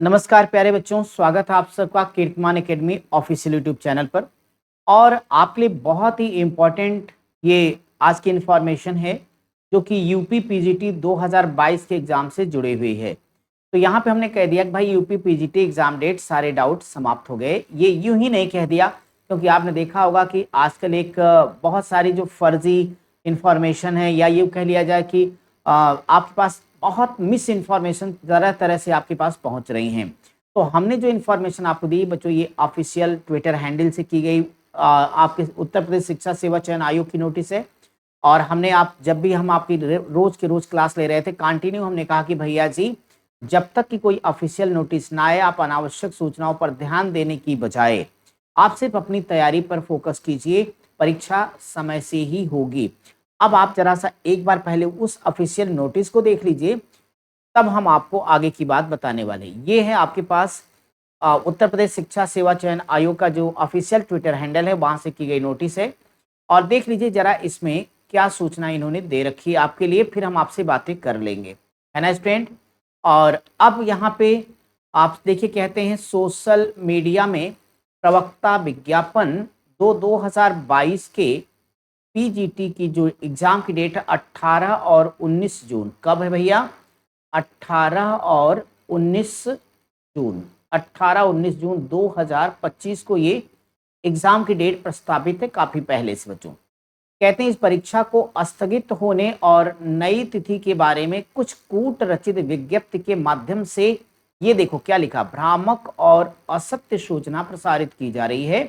नमस्कार प्यारे बच्चों, स्वागत है आप सबका कीर्तिमान एकेडमी ऑफिशियल यूट्यूब चैनल पर। और आपके लिए बहुत ही इम्पोर्टेंट ये आज की इन्फॉर्मेशन है जो कि यूपी पीजीटी 2022 के एग्ज़ाम से जुड़ी हुई है। तो यहाँ पे हमने कह दिया कि भाई यूपी पीजीटी एग्ज़ाम डेट सारे डाउट समाप्त हो गए। ये यूं ही नहीं कह दिया, क्योंकि आपने देखा होगा कि आजकल एक बहुत सारी जो फर्जी इन्फॉर्मेशन है, या यूँ कह लिया जाए कि आपके पास बहुत मिस इन्फॉर्मेशन तरह तरह से आपके पास पहुंच रही हैं। तो हमने जो इन्फॉर्मेशन आपको दी बच्चों, ये ऑफिशियल ट्विटर हैंडल से की गई आपके उत्तर प्रदेश शिक्षा सेवा चयन आयोग की नोटिस है। और हमने आप जब भी हम आपकी रोज के रोज क्लास ले रहे थे, कंटिन्यू हमने कहा कि भैया जी, जब तक कि कोई ऑफिशियल नोटिस ना आए, आप अनावश्यक सूचनाओं पर ध्यान देने की बजाय आप सिर्फ अपनी तैयारी पर फोकस कीजिए। परीक्षा समय से ही होगी। अब आप जरा सा एक बार पहले उस ऑफिशियल नोटिस को देख लीजिए, तब हम आपको आगे की बात बताने वाले हैं। ये है आपके पास उत्तर प्रदेश शिक्षा सेवा चयन आयोग का जो ऑफिशियल ट्विटर हैंडल है, वहां से की गई नोटिस है। और देख लीजिए जरा इसमें क्या सूचना इन्होंने दे रखी है आपके लिए, फिर हम आपसे बातें कर लेंगे, है ना स्टूडेंट। और अब यहाँ पे आप देखिए, कहते हैं सोशल मीडिया में प्रवक्ता विज्ञापन 2022 के पीजीटी की जो एग्जाम की डेट है 18 और 19 जून। कब है भैया? 18 और 19 जून। 18-19 जून 2025 को ये एग्जाम की डेट प्रस्तावित है, काफी पहले से बच्चों। कहते हैं इस परीक्षा को स्थगित होने और नई तिथि के बारे में कुछ कूट रचित विज्ञप्ति के माध्यम से, ये देखो क्या लिखा, भ्रामक और असत्य सूचना प्रसारित की जा रही है।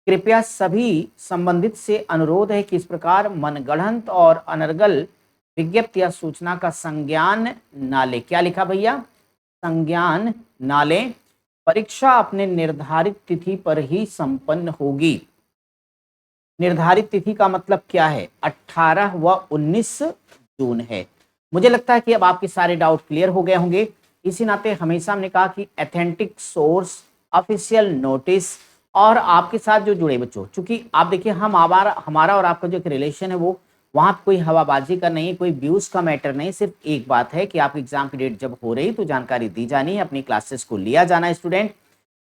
कृपया सभी संबंधित से अनुरोध है कि इस प्रकार मनगढ़ंत और अनर्गल विज्ञप्ति या सूचना का संज्ञान ना ले। क्या लिखा भैया? संज्ञान ना लें। परीक्षा अपने निर्धारित तिथि पर ही संपन्न होगी। निर्धारित तिथि का मतलब क्या है? 18 व 19 जून है। मुझे लगता है कि अब आपके सारे डाउट क्लियर हो गए होंगे। इसी नाते हमेशा हमने कहा कि एथेंटिक सोर्स, ऑफिशियल नोटिस और आपके साथ जो जुड़े बच्चों, चूंकि आप देखिए हम हमारा और आपका जो एक रिलेशन है वो वहाँ कोई हवाबाजी का नहीं, कोई व्यूज का मैटर नहीं। सिर्फ एक बात है कि आपकी एग्जाम की डेट जब हो रही तो जानकारी दी जानी है, अपनी क्लासेस को लिया जाना है स्टूडेंट।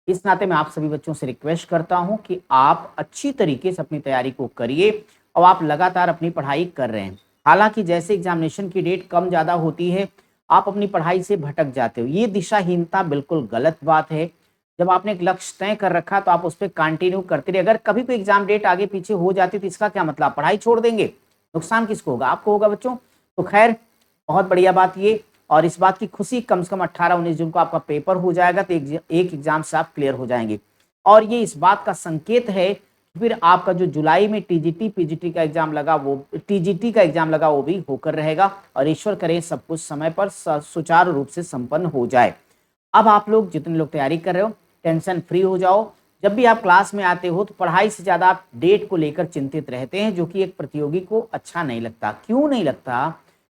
इस नाते मैं आप सभी बच्चों से रिक्वेस्ट करता हूं कि आप अच्छी तरीके से अपनी तैयारी को करिए और आप लगातार अपनी पढ़ाई कर रहे हैं। हालांकि जैसे एग्जामिनेशन की डेट कम ज़्यादा होती है, आप अपनी पढ़ाई से भटक जाते हो। ये दिशाहीनता बिल्कुल गलत बात है। जब आपने एक लक्ष्य तय कर रखा तो आप उस पर कंटिन्यू करते रहिए। अगर कभी कोई एग्जाम डेट आगे पीछे हो जाती तो इसका क्या मतलब? पढ़ाई छोड़ देंगे? नुकसान किसको होगा? आपको होगा बच्चों। तो खैर, बहुत बढ़िया बात ये। और इस बात की खुशी, कम से कम 18-19 जून को आपका पेपर हो जाएगा तो एक एग्जाम से आप क्लियर हो जाएंगे। और ये इस बात का संकेत है कि फिर आपका जो जुलाई में टीजीटी पीजीटी का एग्जाम लगा, वो टीजीटी का एग्जाम लगा, वो भी होकर रहेगा। और ईश्वर करे सब कुछ समय पर सुचारू रूप से संपन्न हो जाए। अब आप लोग जितने लोग तैयारी कर रहे हो, टेंशन फ्री हो जाओ। जब भी आप क्लास में आते हो तो पढ़ाई से ज़्यादा आप डेट को लेकर चिंतित रहते हैं, जो कि एक प्रतियोगी को अच्छा नहीं लगता। क्यों नहीं लगता?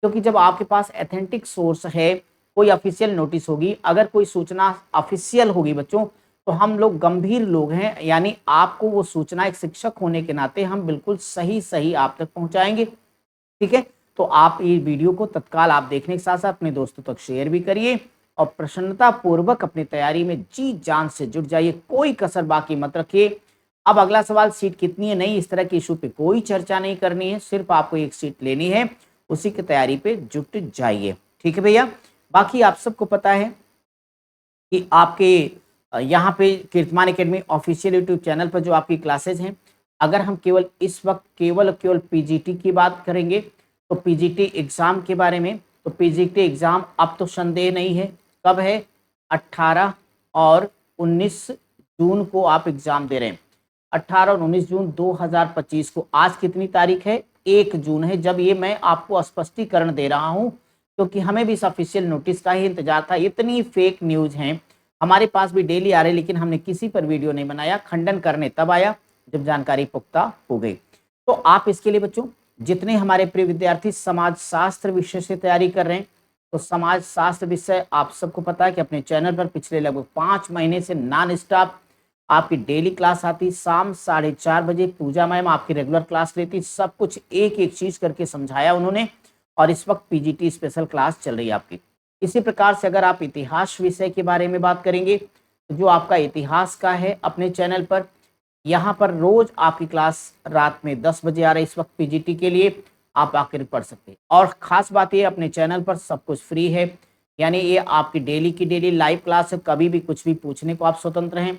क्योंकि जब आपके पास एथेंटिक सोर्स है, कोई ऑफिशियल नोटिस होगी, अगर कोई सूचना ऑफिशियल होगी बच्चों, तो हम लोग गंभीर लोग हैं, यानी आपको वो सूचना एक शिक्षक होने के नाते हम बिल्कुल सही सही आप तक पहुंचाएंगे। ठीक है? तो आप ये वीडियो को तत्काल आप देखने के साथ साथ अपने दोस्तों तक शेयर भी करिए और प्रसन्नता पूर्वक अपनी तैयारी में जी जान से जुट जाइए। कोई कसर बाकी मत रखिए। अब अगला सवाल, सीट कितनी है? नहीं, इस तरह के इशू पे कोई चर्चा नहीं करनी है, सिर्फ आपको एक सीट लेनी है, उसी की तैयारी पे जुट जाइए। ठीक है भैया? बाकी आप सबको पता है कि आपके यहाँ पे कीर्तिमान एकेडमी ऑफिशियल यूट्यूब चैनल पर जो आपकी क्लासेज हैं, अगर हम केवल इस वक्त केवल पीजीटी की बात करेंगे तो पीजीटी एग्ज़ाम के बारे में, तो पीजीटी एग्ज़ाम अब तो संदेह नहीं है। कब है? 18 और 19 जून को आप एग्ज़ाम दे रहे हैं। 18 और 19 जून 2025 को। आज कितनी तारीख है? 1 जून है, जब ये मैं आपको स्पष्टीकरण दे रहा हूँ, क्योंकि हमें भी इस ऑफिशियल नोटिस का ही इंतजार था। इतनी फेक न्यूज़ हैं, हमारे पास भी डेली आ रहे, लेकिन हमने किसी पर वीडियो नहीं बनाया। खंडन करने तब आया जब जानकारी पुख्ता हो गई। तो आप इसके लिए बच्चों, जितने हमारे प्रिय विद्यार्थी समाज शास्त्र विषय से तैयारी कर रहे हैं, तो समाज शास्त्र विषय आप सबको पता है कि अपने चैनल पर पिछले लगभग 5 महीने से नॉन स्टॉप आपकी डेली क्लास आती। शाम 4:30 बजे पूजा मैम आपकी रेगुलर क्लास लेती। सब कुछ एक एक चीज करके समझाया उन्होंने। और इस वक्त पीजीटी स्पेशल क्लास चल रही है आपकी। इसी प्रकार से अगर आप इतिहास विषय के बारे में बात करेंगे, तो जो आपका इतिहास का है अपने चैनल पर, यहाँ पर रोज आपकी क्लास रात में 10 बजे आ रही है इस वक्त पीजीटी के लिए, आप आकर पढ़ सकते हैं। और खास बात ये अपने चैनल पर सब कुछ फ्री है, यानी ये आपकी डेली की डेली लाइव क्लास है, कभी भी कुछ भी पूछने को आप स्वतंत्र हैं।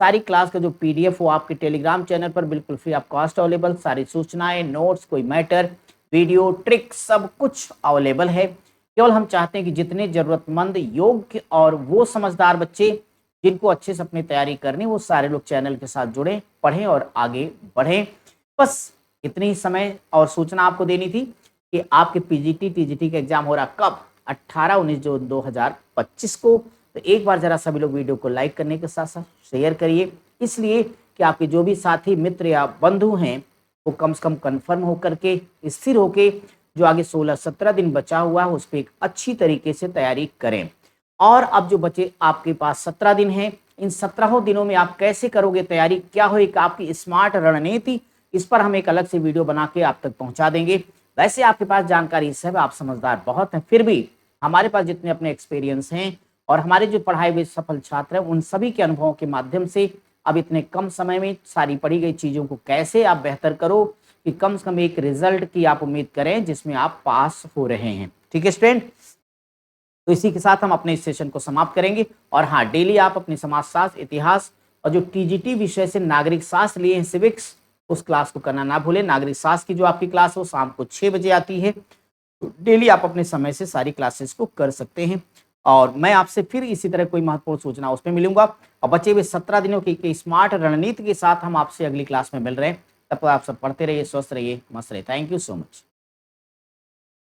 सारी क्लास का जो पीडीएफ वो आपके टेलीग्राम चैनल पर बिल्कुल फ्री ऑफ कॉस्ट अवेलेबल, सारी सूचनाएं, नोट्स, कोई मैटर, वीडियो, ट्रिक सब कुछ अवेलेबल है। केवल हम चाहते हैं कि जितने ज़रूरतमंद, योग्य और वो समझदार बच्चे जिनको अच्छे से अपनी तैयारी करनी, वो सारे लोग चैनल के साथ जुड़ें, पढ़ें और आगे बढ़ें। बस इतनी ही समय और सूचना आपको देनी थी कि आपके पीजीटी, टीजीटी का एग्जाम हो रहा कब, 18-19 जून 2025 को। तो एक बार जरा सभी लोग वीडियो को लाइक करने के साथ साथ शेयर करिए, इसलिए कि आपके जो भी साथी, मित्र या बंधु हैं वो कम से कम कन्फर्म होकर के, स्थिर होके जो आगे 16-17 दिन बचा हुआ है उस पर एक अच्छी तरीके से तैयारी करें। और अब जो बचे आपके पास 17 दिन हैं, इन 17 दिनों में आप कैसे करोगे तैयारी, क्या हो एक आपकी स्मार्ट रणनीति, इस पर हम एक अलग से वीडियो बना के आप तक पहुंचा देंगे। वैसे आपके पास जानकारी सब, आप समझदार बहुत हैं, फिर भी हमारे पास जितने अपने एक्सपीरियंस हैं और हमारे जो पढ़ाए हुए सफल छात्र हैं, उन सभी के अनुभवों के माध्यम से अब इतने कम समय में सारी पढ़ी गई चीज़ों को कैसे आप बेहतर करो कि कम से कम एक रिजल्ट की आप उम्मीद करें जिसमें आप पास हो रहे हैं। ठीक है स्टूडेंट, तो इसी के साथ हम अपने इस सेशन को समाप्त करेंगे। और हाँ, डेली आप अपने समाजशास्त्र, इतिहास और जो टीजीटी विषय से नागरिक शास्त्र लिए हैं, सिविक्स, उस क्लास को करना ना भूलें। नागरिक शास्त्र की जो आपकी क्लास है वो शाम को 6 बजे आती है, तो डेली आप अपने समय से सारी क्लासेस को कर सकते हैं। और मैं आपसे फिर इसी तरह कोई महत्वपूर्ण सूचना उसमें मिलूंगा। और बचे हुए 17 दिनों की स्मार्ट रणनीति के साथ हम आपसे अगली क्लास में मिल रहे हैं। तब तक आप सब पढ़ते रहिए, स्वस्थ रहिए, मस्त रहिए। Thank you so much.